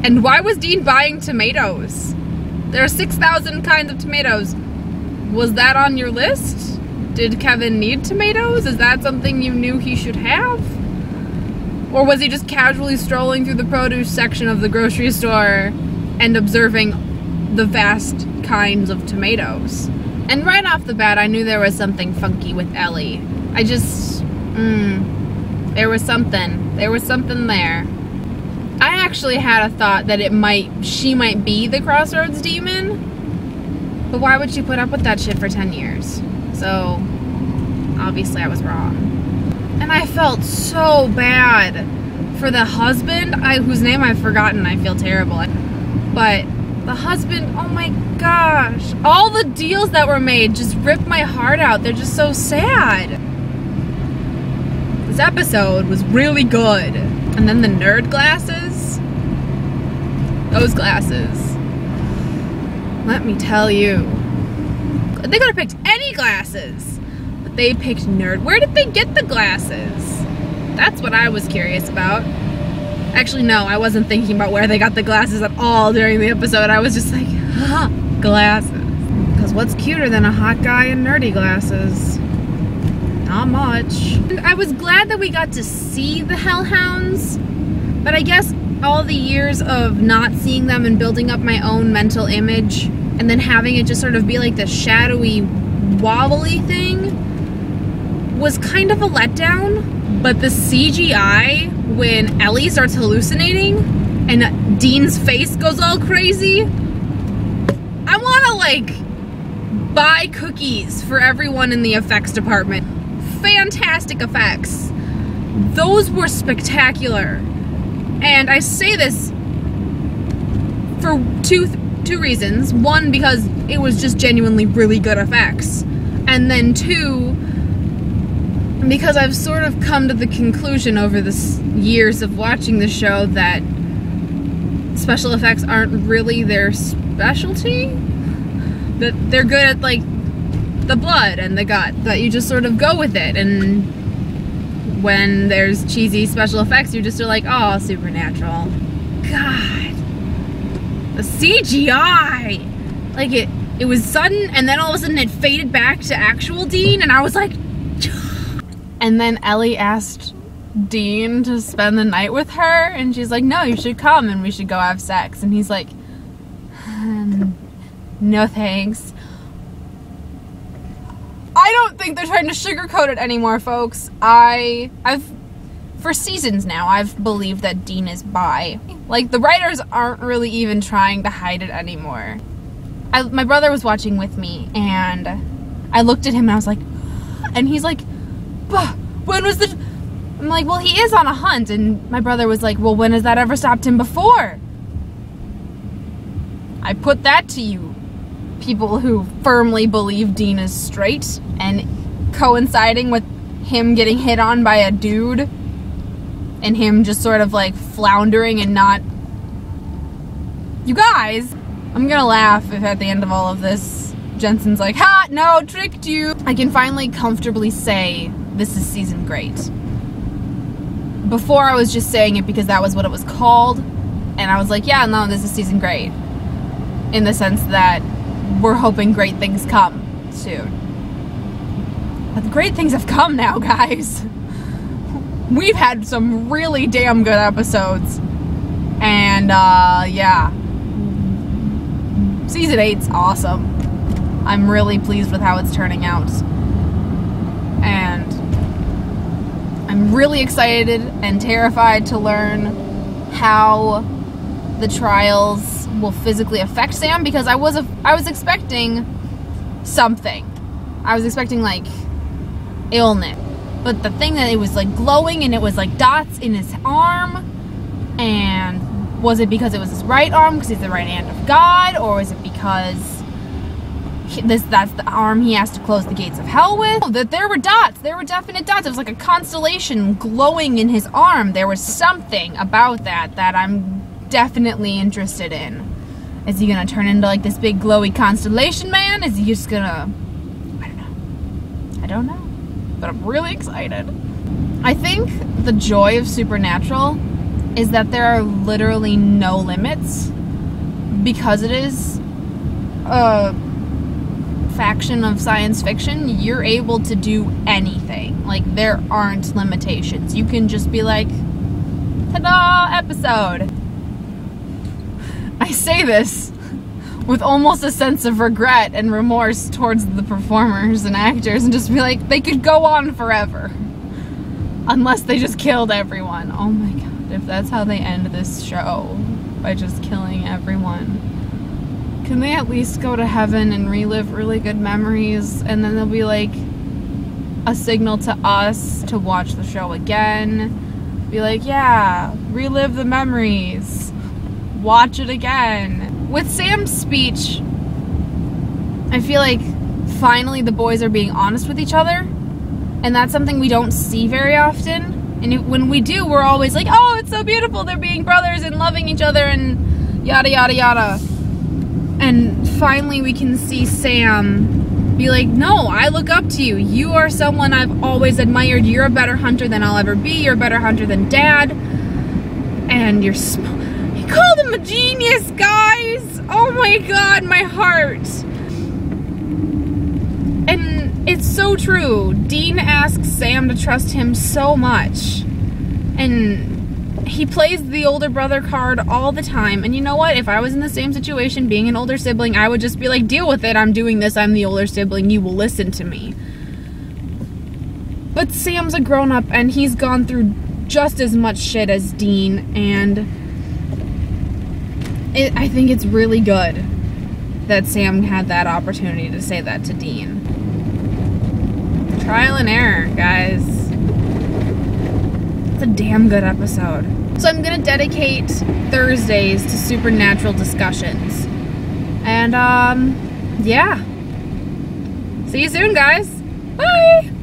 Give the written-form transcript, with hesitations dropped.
And why was Dean buying tomatoes? There are 6,000 kinds of tomatoes. Was that on your list? Did Kevin need tomatoes? Is that something you knew he should have? Or was he just casually strolling through the produce section of the grocery store and observing the vast kinds of tomatoes? And right off the bat, I knew there was something funky with Ellie. I just, there was something there. I actually had a thought that she might be the Crossroads demon, but why would she put up with that shit for 10 years? So, obviously I was wrong. And I felt so bad for the husband, whose name I've forgotten. I feel terrible. But the husband, oh my gosh. All the deals that were made just ripped my heart out. They're just so sad. This episode was really good. And then the nerd glasses. Those glasses. Let me tell you. They could have picked any glasses. But they picked nerd. Where did they get the glasses? That's what I was curious about. Actually, no, I wasn't thinking about where they got the glasses at all during the episode. I was just like, huh, glasses. Because what's cuter than a hot guy in nerdy glasses? Not much. And I was glad that we got to see the Hellhounds, but I guess all the years of not seeing them and building up my own mental image and then having it just sort of be like this shadowy, wobbly thing was kind of a letdown. But the CGI when Ellie starts hallucinating and Dean's face goes all crazy, I want to like buy cookies for everyone in the effects department. Fantastic effects. Those were spectacular. And I say this for two reasons. One, because it was just genuinely really good effects. And then two, because I've sort of come to the conclusion over the years of watching the show that special effects aren't really their specialty. That they're good at like the blood and the gut, that you just sort of go with it, and when there's cheesy special effects, you just are like, oh, Supernatural. God. The CGI! Like, it was sudden, and then all of a sudden it faded back to actual Dean, and I was like... And then Ellie asked Dean to spend the night with her, and she's like, no, you should come, and we should go have sex. And he's like, no thanks. I don't think they're trying to sugarcoat it anymore, folks. For seasons now, I've believed that Dean is bi. Like, the writers aren't really even trying to hide it anymore. My brother was watching with me, and I looked at him and I was like, and he's like, when was the... I'm like, well, he is on a hunt, and my brother was like, well, when has that ever stopped him before? I put that to you, people who firmly believe Dean is straight, and coinciding with him getting hit on by a dude and him just sort of like floundering and not... You guys, I'm gonna laugh if at the end of all of this Jensen's like, ha, no, tricked you. I can finally comfortably say this is season great. Before I was just saying it because that was what it was called, and I was like, yeah, no, this is season great, in the sense that we're hoping great things come soon. But the great things have come now, guys. We've had some really damn good episodes. And, yeah. Season 8's awesome. I'm really pleased with how it's turning out. And I'm really excited and terrified to learn how the trials will physically affect Sam, because I was expecting something. I was expecting like illness, but the thing that it was like glowing and it was like dots in his arm, and was it because it was his right arm because he's the right hand of God, or was it because that's the arm he has to close the gates of hell with? Oh, that there were dots. There were definite dots. It was like a constellation glowing in his arm. There was something about that I'm definitely interested in. Is he gonna turn into like this big glowy constellation man? Is he just gonna... I don't know. But I'm really excited. I think the joy of Supernatural is that there are literally no limits because it is a faction of science fiction. You're able to do anything. Like, there aren't limitations. You can just be like, ta-da, episode. I say this with almost a sense of regret and remorse towards the performers and actors, and just be like, they could go on forever unless they just killed everyone. Oh my god, if that's how they end this show, by just killing everyone, can they at least go to heaven and relive really good memories, and then they'll be like a signal to us to watch the show again, be like, yeah, relive the memories, watch it again. With Sam's speech, I feel like finally the boys are being honest with each other, and that's something we don't see very often. And when we do, we're always like, oh, it's so beautiful, they're being brothers and loving each other and yada yada yada. And finally we can see Sam be like, no, I look up to you. You are someone I've always admired. You're a better hunter than I'll ever be. You're a better hunter than Dad. And you're he called him a genius, guys. Oh my god, my heart. And it's so true. Dean asks Sam to trust him so much. And he plays the older brother card all the time. And you know what? If I was in the same situation, being an older sibling, I would just be like, deal with it. I'm doing this. I'm the older sibling. You will listen to me. But Sam's a grown-up, and he's gone through just as much shit as Dean. And I think it's really good that Sam had that opportunity to say that to Dean. Trial and error, guys. It's a damn good episode. So I'm gonna dedicate Thursdays to supernatural discussions. And, yeah. See you soon, guys. Bye!